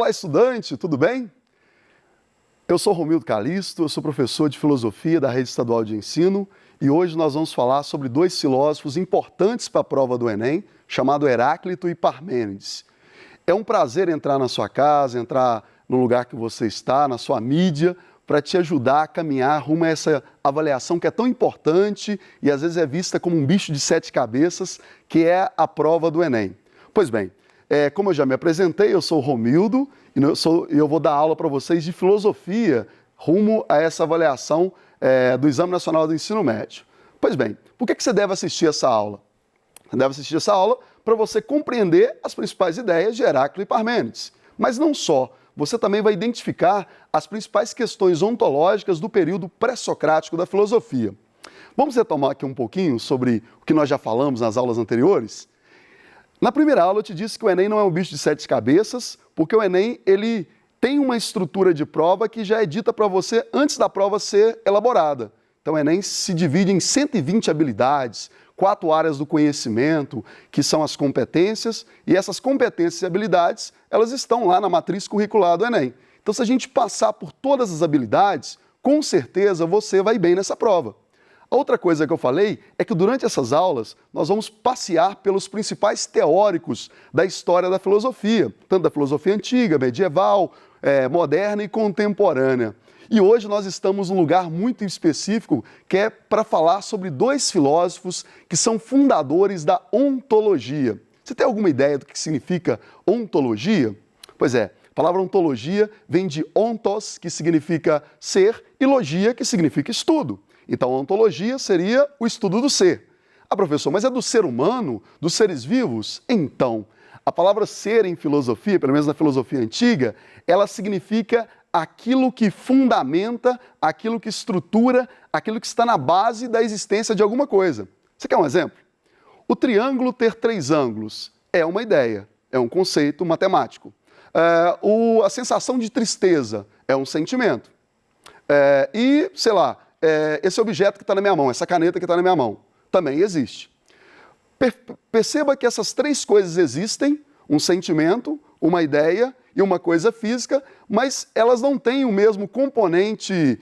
Olá, estudante, tudo bem? Eu sou Romildo Calisto, eu sou professor de Filosofia da Rede Estadual de Ensino e hoje nós vamos falar sobre dois filósofos importantes para a prova do Enem, chamado Heráclito e Parmênides. É um prazer entrar na sua casa, entrar no lugar que você está, na sua mídia, para te ajudar a caminhar rumo a essa avaliação que é tão importante e às vezes é vista como um bicho de sete cabeças, que é a prova do Enem. Pois bem, como eu já me apresentei, eu sou o Romildo e eu vou dar aula para vocês de filosofia rumo a essa avaliação do Exame Nacional do Ensino Médio. Pois bem, por que você deve assistir essa aula? Você deve assistir essa aula para você compreender as principais ideias de Heráclito e Parmênides. Mas não só, você também vai identificar as principais questões ontológicas do período pré-socrático da filosofia. Vamos retomar aqui um pouquinho sobre o que nós já falamos nas aulas anteriores? Na primeira aula eu te disse que o Enem não é um bicho de sete cabeças, porque o Enem ele tem uma estrutura de prova que já é dita para você antes da prova ser elaborada. Então o Enem se divide em 120 habilidades, 4 áreas do conhecimento, que são as competências, e essas competências e habilidades, elas estão lá na matriz curricular do Enem. Então se a gente passar por todas as habilidades, com certeza você vai bem nessa prova. A outra coisa que eu falei é que durante essas aulas nós vamos passear pelos principais teóricos da história da filosofia, tanto da filosofia antiga, medieval, moderna e contemporânea. E hoje nós estamos num lugar muito específico que é para falar sobre dois filósofos que são fundadores da ontologia. Você tem alguma ideia do que significa ontologia? Pois é, a palavra ontologia vem de ontos, que significa ser, e logia, que significa estudo. Então, a ontologia seria o estudo do ser. Ah, professor, mas é do ser humano, dos seres vivos? Então, a palavra ser em filosofia, pelo menos na filosofia antiga, ela significa aquilo que fundamenta, aquilo que estrutura, aquilo que está na base da existência de alguma coisa. Você quer um exemplo? O triângulo ter 3 ângulos é uma ideia, é um conceito matemático. A sensação de tristeza é um sentimento. Esse objeto que está na minha mão, essa caneta que está na minha mão, também existe. Perceba que essas 3 coisas existem, um sentimento, uma ideia e uma coisa física, mas elas não têm o mesmo componente,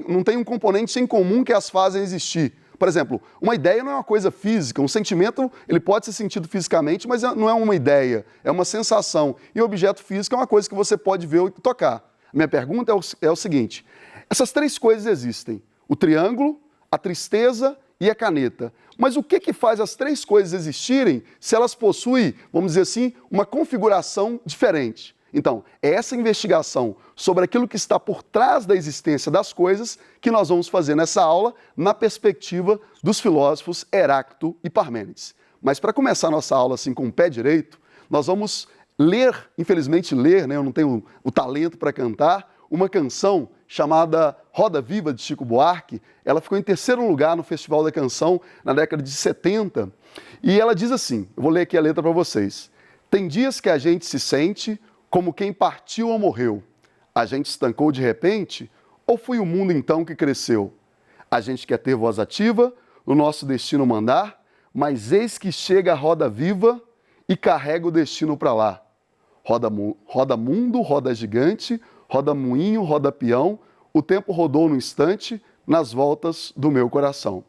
não têm um componente em comum que as fazem existir. Por exemplo, uma ideia não é uma coisa física, um sentimento ele pode ser sentido fisicamente, mas não é uma ideia, é uma sensação. E o objeto físico é uma coisa que você pode ver e tocar. A minha pergunta é o seguinte: essas 3 coisas existem, o triângulo, a tristeza e a caneta. Mas o que faz as 3 coisas existirem se elas possuem, vamos dizer assim, uma configuração diferente? Então, é essa investigação sobre aquilo que está por trás da existência das coisas que nós vamos fazer nessa aula na perspectiva dos filósofos Heráclito e Parmênides. Mas para começar nossa aula assim com o pé direito, nós vamos ler, infelizmente ler, eu não tenho o talento para cantar, uma canção chamada Roda Viva, de Chico Buarque. Ela ficou em 3º lugar no Festival da Canção na década de 70. E ela diz assim, eu vou ler aqui a letra para vocês. Tem dias que a gente se sente como quem partiu ou morreu. A gente estancou de repente ou foi o mundo então que cresceu? A gente quer ter voz ativa, o nosso destino mandar, mas eis que chega a roda viva e carrega o destino para lá. Roda mundo, roda gigante, roda moinho, roda peão, o tempo rodou no instante, nas voltas do meu coração.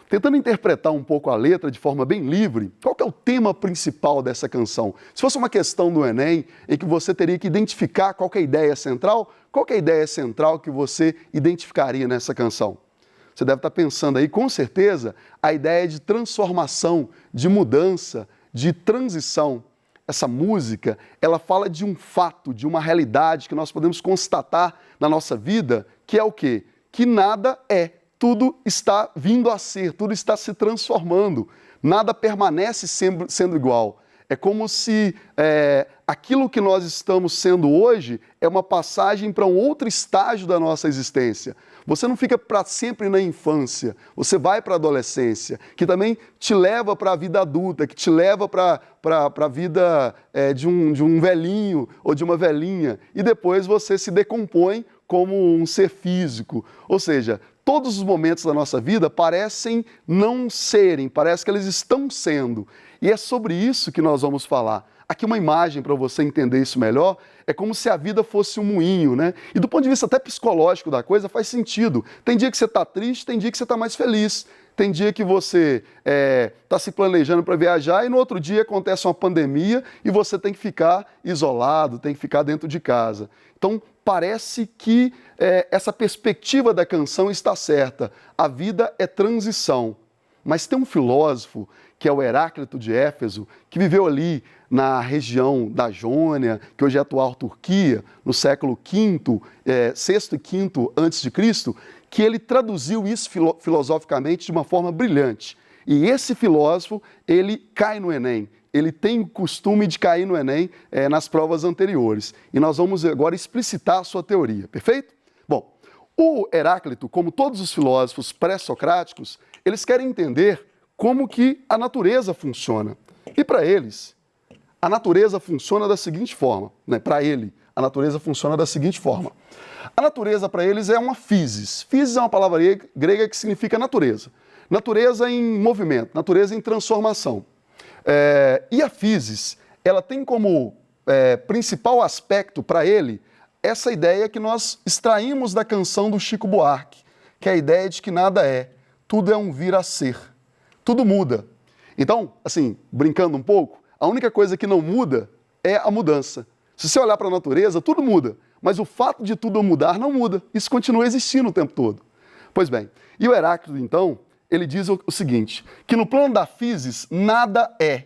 Tentando interpretar um pouco a letra de forma bem livre, qual que é o tema principal dessa canção? Se fosse uma questão do Enem, em que você teria que identificar qual que é a ideia central, qual que é a ideia central que você identificaria nessa canção? Você deve estar pensando aí, com certeza, a ideia de transformação, de mudança, de transição. Essa música, ela fala de um fato, de uma realidade que nós podemos constatar na nossa vida, que é o quê? Que nada é, tudo está vindo a ser, tudo está se transformando, nada permanece sendo igual. É como se aquilo que nós estamos sendo hoje é uma passagem para um outro estágio da nossa existência. Você não fica para sempre na infância, você vai para a adolescência, que também te leva para a vida adulta, que te leva para a vida de um velhinho ou de uma velhinha, e depois você se decompõe como um ser físico. Ou seja, todos os momentos da nossa vida parecem não serem, parece que eles estão sendo. E é sobre isso que nós vamos falar. Aqui uma imagem para você entender isso melhor, é como se a vida fosse um moinho, né? E do ponto de vista até psicológico da coisa, faz sentido. Tem dia que você está triste, tem dia que você está mais feliz. Tem dia que você está se planejando para viajar e no outro dia acontece uma pandemia e você tem que ficar isolado, tem que ficar dentro de casa. Então, parece que essa perspectiva da canção está certa. A vida é transição. Mas tem um filósofo, que é o Heráclito de Éfeso, que viveu ali na região da Jônia, que hoje é a atual Turquia, no século V, VI e V a.C., que ele traduziu isso filosoficamente de uma forma brilhante. E esse filósofo, ele cai no Enem. Ele tem o costume de cair no Enem nas provas anteriores. E nós vamos agora explicitar a sua teoria, perfeito? Bom, o Heráclito, como todos os filósofos pré-socráticos, eles querem entender como que a natureza funciona. E para eles, a natureza funciona da seguinte forma, né? Para ele, a natureza funciona da seguinte forma. A natureza para eles é uma physis. Physis é uma palavra grega que significa natureza. Natureza em movimento, natureza em transformação. E a physis, ela tem como principal aspecto para ele essa ideia que nós extraímos da canção do Chico Buarque, que é a ideia de que nada é, tudo é um vir a ser. Tudo muda. Então, assim, brincando um pouco, a única coisa que não muda é a mudança. Se você olhar para a natureza, tudo muda, mas o fato de tudo mudar não muda. Isso continua existindo o tempo todo. Pois bem, e o Heráclito, então, ele diz o seguinte, que no plano da physis, nada é.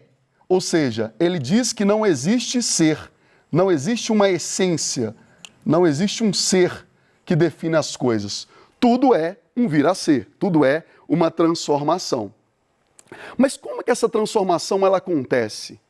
Ou seja, ele diz que não existe ser, não existe uma essência, não existe um ser que define as coisas. Tudo é um vir a ser, tudo é uma transformação. Mas como é que essa transformação ela acontece?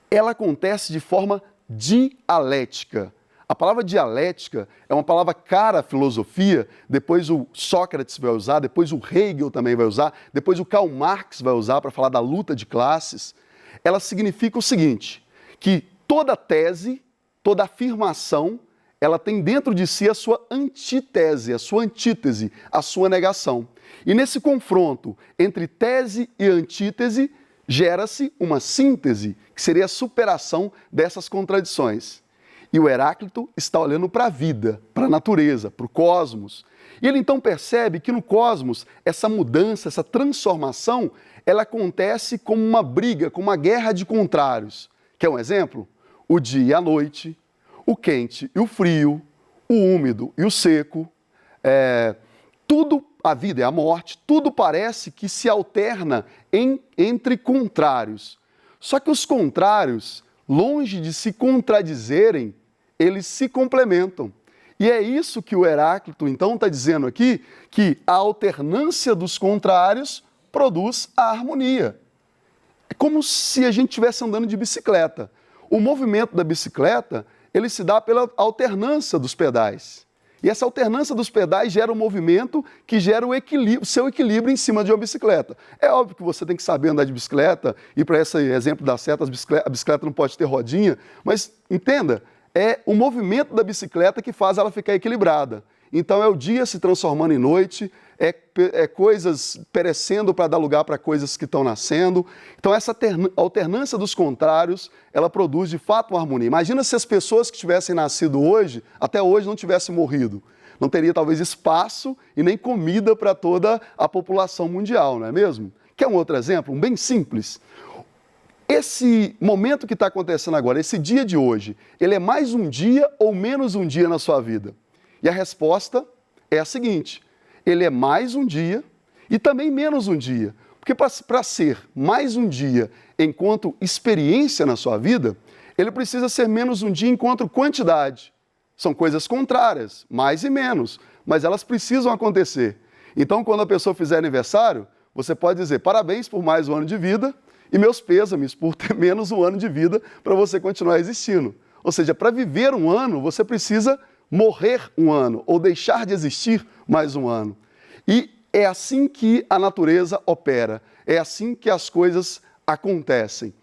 Ela acontece de forma dialética. A palavra dialética é uma palavra cara à filosofia, depois o Sócrates vai usar, depois o Hegel também vai usar, depois o Karl Marx vai usar para falar da luta de classes. Ela significa o seguinte, que toda tese, toda afirmação, ela tem dentro de si a sua antítese, a sua antítese, a sua negação. E nesse confronto entre tese e antítese, gera-se uma síntese, que seria a superação dessas contradições. E o Heráclito está olhando para a vida, para a natureza, para o cosmos. E ele então percebe que no cosmos, essa mudança, essa transformação, ela acontece como uma briga, como uma guerra de contrários. Quer um exemplo? O dia e a noite, o quente e o frio, o úmido e o seco, tudo, a vida e a morte, tudo parece que se alterna entre contrários. Só que os contrários, longe de se contradizerem, eles se complementam. E é isso que o Heráclito, então, está dizendo aqui, que a alternância dos contrários produz a harmonia. É como se a gente estivesse andando de bicicleta. O movimento da bicicleta, ele se dá pela alternância dos pedais. E essa alternância dos pedais gera um movimento que gera o seu equilíbrio em cima de uma bicicleta. É óbvio que você tem que saber andar de bicicleta, e para esse exemplo da seta, a bicicleta não pode ter rodinha, mas entenda, é o movimento da bicicleta que faz ela ficar equilibrada. Então é o dia se transformando em noite, é coisas perecendo para dar lugar para coisas que estão nascendo. Então essa alternância dos contrários, ela produz de fato uma harmonia. Imagina se as pessoas que tivessem nascido hoje, até hoje não tivessem morrido. Não teria talvez espaço e nem comida para toda a população mundial, não é mesmo? Quer um outro exemplo? Um bem simples. Esse momento que está acontecendo agora, esse dia de hoje, ele é mais um dia ou menos um dia na sua vida? E a resposta é a seguinte, ele é mais um dia e também menos um dia. Porque para ser mais um dia enquanto experiência na sua vida, ele precisa ser menos um dia enquanto quantidade. São coisas contrárias, mais e menos, mas elas precisam acontecer. Então, quando a pessoa fizer aniversário, você pode dizer parabéns por mais um ano de vida e meus pêsames por ter menos um ano de vida para você continuar existindo. Ou seja, para viver um ano, você precisa morrer um ano ou deixar de existir mais um ano. E é assim que a natureza opera, é assim que as coisas acontecem.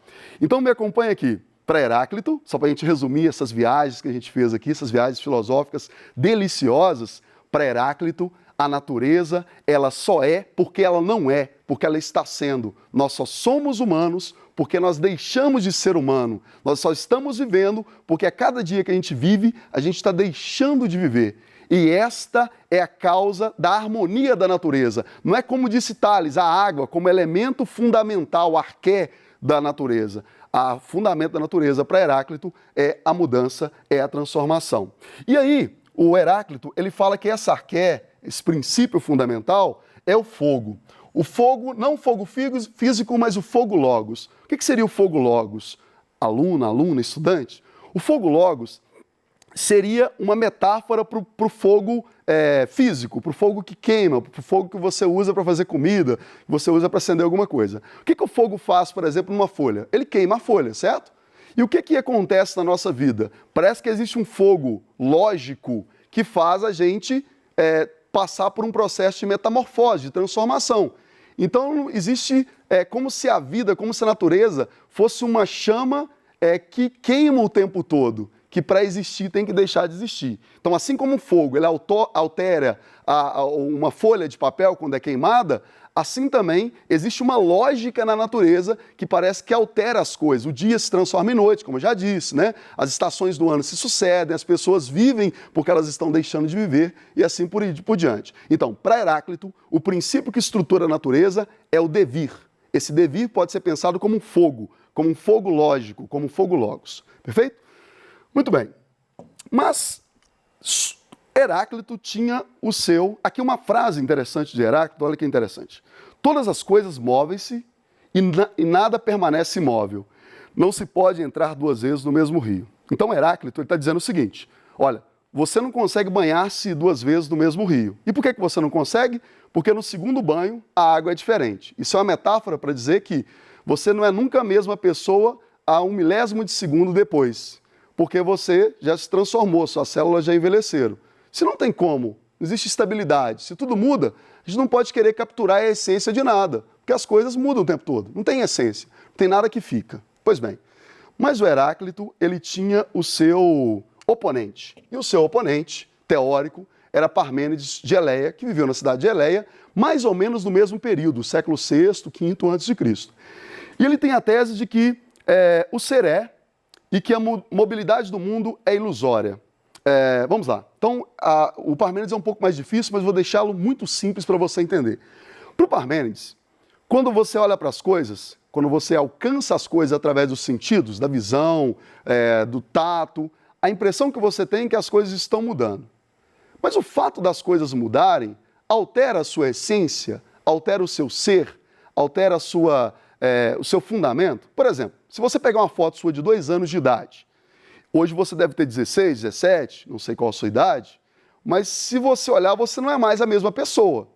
Então me acompanha aqui para Heráclito, só para a gente resumir essas viagens que a gente fez aqui, essas viagens filosóficas deliciosas. Para Heráclito, a natureza, ela só é porque ela não é, porque ela está sendo. Nós só somos humanos porque nós deixamos de ser humano. Nós só estamos vivendo porque a cada dia que a gente vive, a gente está deixando de viver. E esta é a causa da harmonia da natureza. Não é como disse Tales, a água como elemento fundamental, arqué da natureza. O fundamento da natureza para Heráclito é a mudança, é a transformação. E aí, o Heráclito, ele fala que essa arqué, esse princípio fundamental, é o fogo. O fogo, não o fogo físico, mas o fogo logos. O que seria o fogo logos? Aluna, estudante? O fogo logos seria uma metáfora para o fogo físico, para o fogo que queima, para o fogo que você usa para fazer comida, que você usa para acender alguma coisa. O que o fogo faz, por exemplo, numa folha? Ele queima a folha, certo? E o que acontece na nossa vida? Parece que existe um fogo lógico que faz a gente passar por um processo de metamorfose, de transformação. Então, existe como se a vida, como se a natureza fosse uma chama que queima o tempo todo, que para existir tem que deixar de existir. Então, assim como o fogo ele altera uma folha de papel quando é queimada, assim também existe uma lógica na natureza que parece que altera as coisas. O dia se transforma em noite, como eu já disse, né? As estações do ano se sucedem, as pessoas vivem porque elas estão deixando de viver e assim por diante. Então, para Heráclito, o princípio que estrutura a natureza é o devir. Esse devir pode ser pensado como um fogo lógico, como um fogo logos. Perfeito? Muito bem, mas Heráclito tinha o seu... Aqui uma frase interessante de Heráclito, olha que interessante. Todas as coisas movem-se e nada permanece imóvel. Não se pode entrar duas vezes no mesmo rio. Então Heráclito está dizendo o seguinte, olha, você não consegue banhar-se duas vezes no mesmo rio. E por que você não consegue? Porque no segundo banho a água é diferente. Isso é uma metáfora para dizer que você não é nunca a mesma pessoa a 1/1000 de segundo depois. Porque você já se transformou, suas células já envelheceram. Se não tem como, não existe estabilidade, se tudo muda, a gente não pode querer capturar a essência de nada, porque as coisas mudam o tempo todo, não tem essência, não tem nada que fica. Pois bem, mas o Heráclito, ele tinha o seu oponente, e o seu oponente, teórico, era Parmênides de Eleia, que viveu na cidade de Eleia, mais ou menos no mesmo período, século VI, V a.C. E ele tem a tese de que o ser é, e que a mobilidade do mundo é ilusória. Vamos lá. Então, o Parmênides é um pouco mais difícil, mas vou deixá-lo muito simples para você entender. Para o Parmênides, quando você olha para as coisas, quando você alcança as coisas através dos sentidos, da visão, do tato, a impressão que você tem é que as coisas estão mudando. Mas o fato das coisas mudarem altera a sua essência, altera o seu ser, altera o seu fundamento. Por exemplo, se você pegar uma foto sua de 2 anos de idade, hoje você deve ter 16, 17, não sei qual a sua idade, mas se você olhar, você não é mais a mesma pessoa.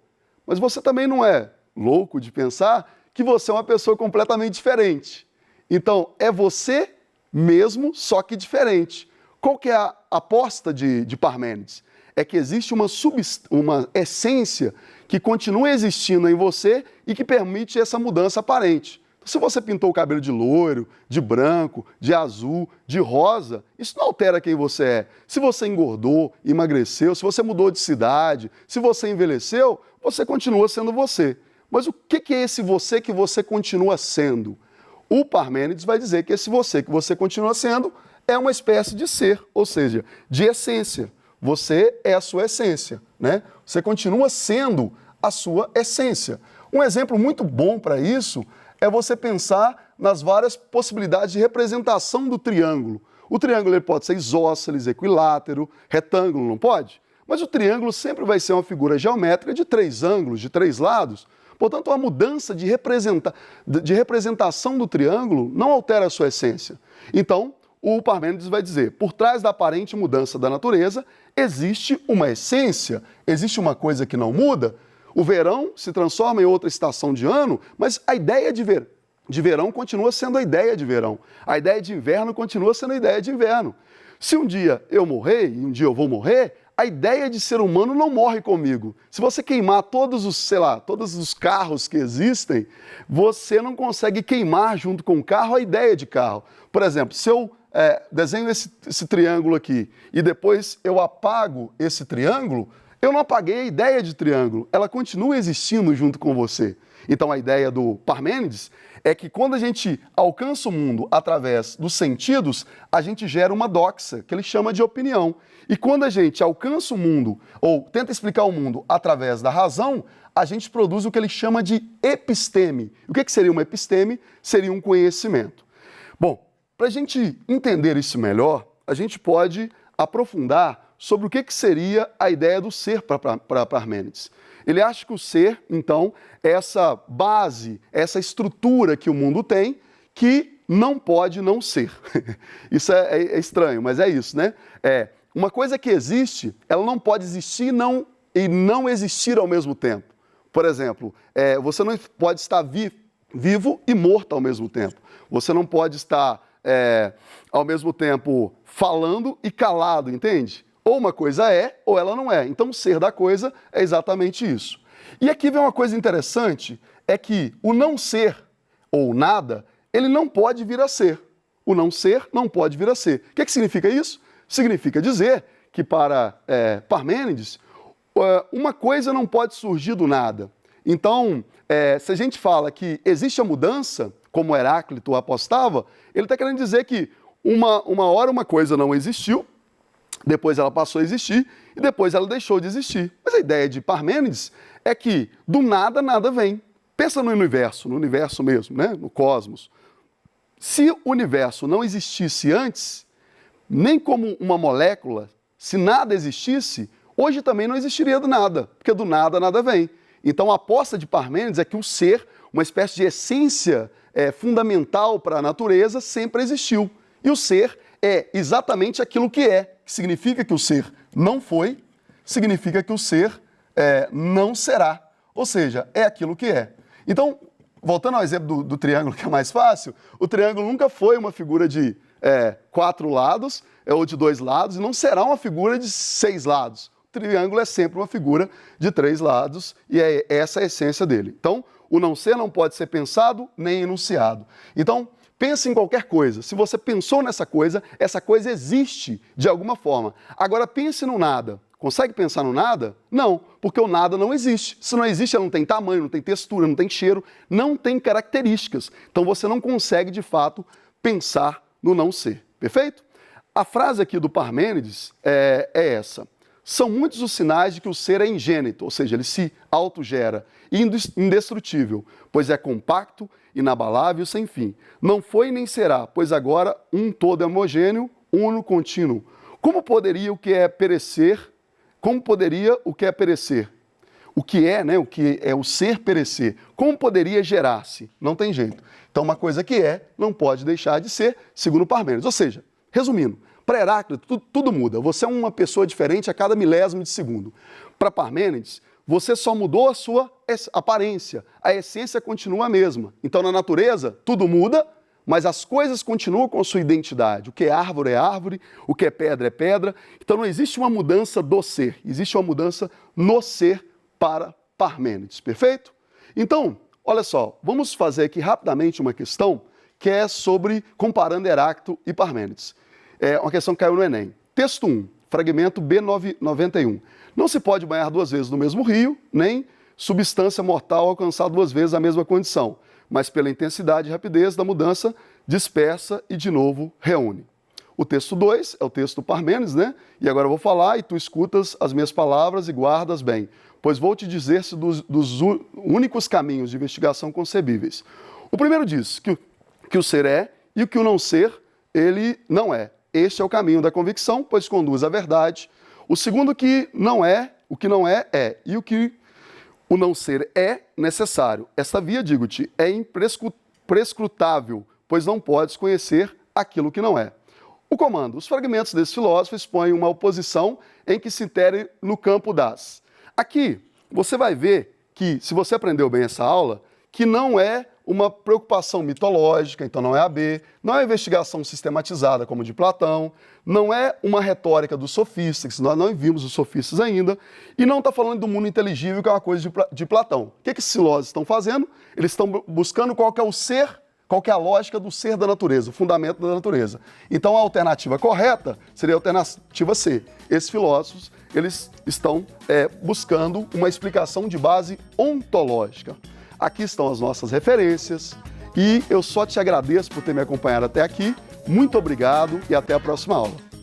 Mas você também não é louco de pensar que você é uma pessoa completamente diferente. Então, é você mesmo, só que diferente. Qual que é a aposta de Parmênides? É que existe uma essência que continua existindo em você e que permite essa mudança aparente. Se você pintou o cabelo de loiro, de branco, de azul, de rosa, isso não altera quem você é. Se você engordou, emagreceu, se você mudou de cidade, se você envelheceu, você continua sendo você. Mas o que é esse você que você continua sendo? O Parmênides vai dizer que esse você que você continua sendo é uma espécie de ser, ou seja, de essência. Você é a sua essência, né? Você continua sendo a sua essência. Um exemplo muito bom para isso é você pensar nas várias possibilidades de representação do triângulo. O triângulo ele pode ser isósceles, equilátero, retângulo, não pode? Mas o triângulo sempre vai ser uma figura geométrica de 3 ângulos, de 3 lados. Portanto, a mudança de representação do triângulo não altera a sua essência. Então, o Parmênides vai dizer, por trás da aparente mudança da natureza, existe uma essência, existe uma coisa que não muda. O verão se transforma em outra estação de ano, mas a ideia de verão continua sendo a ideia de verão. A ideia de inverno continua sendo a ideia de inverno. Se um dia eu morrer, e um dia eu vou morrer, a ideia de ser humano não morre comigo. Se você queimar todos os carros que existem, você não consegue queimar junto com o carro a ideia de carro. Por exemplo, se eu desenho esse triângulo aqui e depois eu apago esse triângulo, Eu não apaguei a ideia de triângulo, ela continua existindo junto com você. Então a ideia do Parmênides é que quando a gente alcança o mundo através dos sentidos, a gente gera uma doxa, que ele chama de opinião. E quando a gente alcança o mundo, ou tenta explicar o mundo através da razão, a gente produz o que ele chama de episteme. O que seria uma episteme? Seria um conhecimento. Bom, para a gente entender isso melhor, a gente pode aprofundar sobre o que seria a ideia do ser para Parmênides. Ele acha que o ser, então, é essa base, essa estrutura que o mundo tem, que não pode não ser. Isso é estranho, mas é isso, né? Uma coisa que existe, ela não pode existir e não existir ao mesmo tempo. Por exemplo, você não pode estar vivo e morto ao mesmo tempo. Você não pode estar, ao mesmo tempo, falando e calado, entende? Ou uma coisa é, ou ela não é. Então, o ser da coisa é exatamente isso. E aqui vem uma coisa interessante, é que o não ser, ou nada, ele não pode vir a ser. O não ser não pode vir a ser. O que significa isso? Significa dizer que, para Parmênides, uma coisa não pode surgir do nada. Então, se a gente fala que existe a mudança, como Heráclito apostava, ele está querendo dizer que uma hora uma coisa não existiu, depois ela passou a existir e depois ela deixou de existir. Mas a ideia de Parmênides é que do nada, nada vem. Pensa no universo mesmo, né? No cosmos. Se o universo não existisse antes, nem como uma molécula, se nada existisse, hoje também não existiria do nada, porque do nada, nada vem. Então a aposta de Parmênides é que o ser, uma espécie de essência fundamental para a natureza, sempre existiu. E o ser é exatamente aquilo que é, que significa que o ser não foi, significa que o ser não será. Ou seja, é aquilo que é. Então, voltando ao exemplo do triângulo, que é mais fácil, o triângulo nunca foi uma figura de 4 lados ou de 2 lados, e não será uma figura de 6 lados. O triângulo é sempre uma figura de 3 lados, e é essa a essência dele. Então, o não ser não pode ser pensado nem enunciado. Então, pense em qualquer coisa. Se você pensou nessa coisa, essa coisa existe de alguma forma. Agora pense no nada. Consegue pensar no nada? Não, porque o nada não existe. Se não existe, ela não tem tamanho, não tem textura, não tem cheiro, não tem características. Então você não consegue, de fato, pensar no não ser. Perfeito? A frase aqui do Parmênides é essa. São muitos os sinais de que o ser é ingênito, ou seja, ele se autogera, e indestrutível, pois é compacto, inabalável, sem fim. Não foi nem será, pois agora um todo homogêneo, uno, contínuo. Como poderia o que é perecer? Como poderia o que é perecer? O que é, né? O que é o ser perecer? Como poderia gerar-se? Não tem jeito. Então, uma coisa que é, não pode deixar de ser, segundo Parmênides. Ou seja, resumindo, para Heráclito, tudo muda. Você é uma pessoa diferente a cada milésimo de segundo. Para Parmênides, você só mudou a sua aparência. A essência continua a mesma. Então, na natureza, tudo muda, mas as coisas continuam com a sua identidade. O que é árvore, o que é pedra. Então, não existe uma mudança do ser. Existe uma mudança no ser para Parmênides. Perfeito? Então, olha só, vamos fazer aqui rapidamente uma questão que é sobre comparando Heráclito e Parmênides. É uma questão que caiu no Enem. Texto 1, fragmento B91. Não se pode banhar 2 vezes no mesmo rio, nem substância mortal alcançar 2 vezes a mesma condição, mas pela intensidade e rapidez da mudança, dispersa e de novo reúne. O texto 2 é o texto do Parmênides, né? E agora eu vou falar e tu escutas as minhas palavras e guardas bem, pois vou te dizer-se dos únicos caminhos de investigação concebíveis. O primeiro diz que o ser é e o que o não ser, ele não é. Este é o caminho da convicção, pois conduz à verdade. O segundo que não é, o que não é, é. E o que o não ser é necessário. Esta via, digo-te, é imprescrutável, pois não podes conhecer aquilo que não é. O comando. Os fragmentos desse filósofo expõem uma oposição em que se intere no campo das. Aqui, você vai ver que, se você aprendeu bem essa aula, que não é uma preocupação mitológica, então não é a B, não é uma investigação sistematizada como de Platão, não é uma retórica dos sofistas, que nós não vimos os sofistas ainda, e não está falando do mundo inteligível, que é uma coisa de Platão. O que esses filósofos estão fazendo? Eles estão buscando qual que é o ser, qual que é a lógica do ser da natureza, o fundamento da natureza. Então a alternativa correta seria a alternativa C. Esses filósofos, eles estão buscando uma explicação de base ontológica. Aqui estão as nossas referências e eu só te agradeço por ter me acompanhado até aqui. Muito obrigado e até a próxima aula.